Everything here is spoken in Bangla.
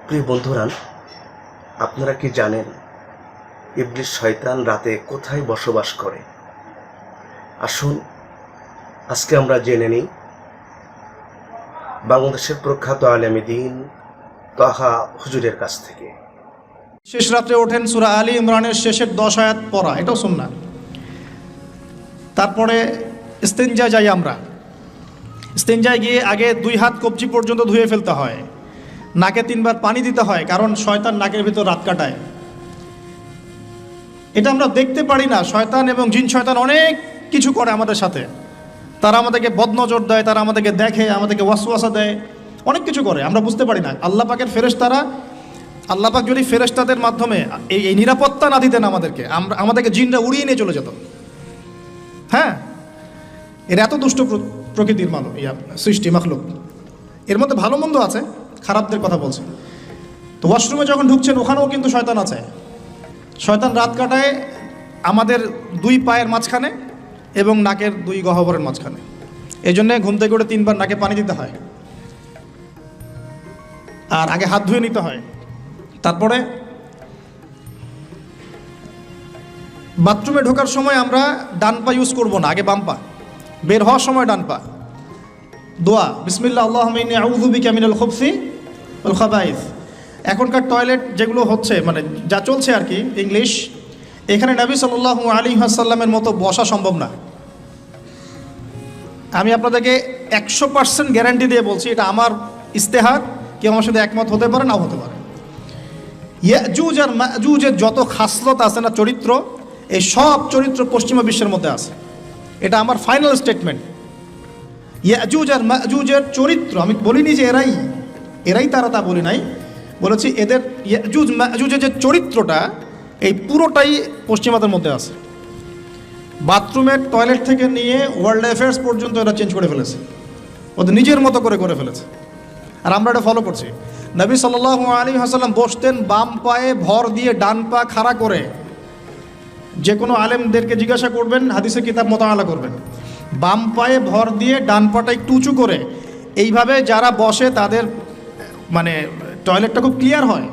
প্রিয় বন্ধুরা, আপনারা কি জানেন ইবলিস শয়তান রাতে কোথায় বসবাস করে? আসুন আজকে আমরা জেনে নিই বাংলাদেশের প্রখ্যাত আলেমে দ্বীন তাহা হুজুরের কাছ থেকে। শেষ রাত্রে ওঠেন, সূরা আলী ইমরানের শেষের 10 আয়াত পড়া, এটাও সুন্নাহ। তারপরে ইস্তেঞ্জায় যাই আমরা। ইস্তেঞ্জায় গিয়ে আগে 2 হাত কবজি পর্যন্ত ধুয়ে ফেলতে হয়, নাকে 3 বার পানি দিতে হয়, কারণ শয়তান নাকের ভিতর রাত কাটায়। এটা আমরা দেখতে পারি না। শয়তান এবং জিন শয়তান অনেক কিছু করে আমাদের সাথে। তারা আমাদেরকে বদনজর দেয়, তারা আমাদেরকে দেখে, আমাদেরকে ওয়াসওয়াসা দেয়, অনেক কিছু করে, আমরা বুঝতে পারি না। আল্লাহ পাকের ফেরেশতারা, আল্লাহ পাক যদি ফেরেশতাদের মাধ্যমে এই নিরাপত্তা না দিতেন আমাদেরকে জিনরা উড়িয়ে নিয়ে চলে যেত। হ্যাঁ, এর এত দুষ্ট প্রকৃতির সৃষ্টি মাখলুক। এর মধ্যে ভালো মন্দ আছে, খারাপদের কথা বলছে। তো ওয়াশরুমে যখন ঢুকছেন ওখানেও কিন্তু শয়তান আছে। শয়তান রাত কাটায় আমাদের 2 পায়ের মাঝখানে এবং নাকের 2 গহ্বরের মাঝখানে। এই জন্যে ঘুম থেকে উঠে 3 বার নাকে পানি দিতে হয়, আর আগে হাত ধুয়ে নিতে হয়। তারপরে বাথরুমে ঢোকার সময় আমরা ডান পা ইউজ করব না, আগে বাম পা। বের হওয়ার সময় ডান পা। দোয়া বিসমিল্লাহ আল্লাহুম্মা ইন্নী আউযু বিকা মিনাল খুবসি ওয়াল খাবাইস। এখনকার টয়লেট যেগুলো হচ্ছে, মানে যা চলছে আর কি, ইংলিশ, এখানে নবী সাল্লাল্লাহু আলাইহি ওয়াসাল্লামের মতো বসা সম্ভব না। আমি আপনাদেরকে 100% গ্যারান্টি দিয়ে বলছি, এটা আমার ইস্তেহার, কেউ আমার সাথে একমত হতে পারে, নাও হতে পারে। ইয়াজুজ আর মাজুজের যত খাসলত আছে না, চরিত্র, এই সব চরিত্র পশ্চিমা বিশ্বের মধ্যে আছে। এটা আমার ফাইনাল স্টেটমেন্ট। ইয়াজুজ আর মাজুজের চরিত্র, আমি বলিনি যে এরাই তারা, তা বলি নাই, বলেছি এদের ইয়াজুজ মাজুজের যে চরিত্রটা, এই পুরোটাই পশ্চিমাদের মধ্যে আছে। বাথরুমের টয়লেট থেকে নিয়ে ওয়ার্ল্ড অ্যাফেয়ার্স পর্যন্ত এরা চেঞ্জ করে ফেলেছে, ওদের নিজের মতো করে ফেলেছে, আর আমরা এটা ফলো করছি। নবী সাল্লাল্লাহু আলাইহি ওয়াসাল্লাম বসতেন বাম পায়ে ভর দিয়ে, ডান পা খাড়া করে। যে কোনো আলেমদেরকে জিজ্ঞাসা করবেন, হাদিসের কিতাব মোতালা করবেন, বাম পায়ে ভর দিয়ে ডান পাটা একটু উঁচু করে, এইভাবে যারা বসে তাদের মানে টয়লেটটা খুব ক্লিয়ার হয়।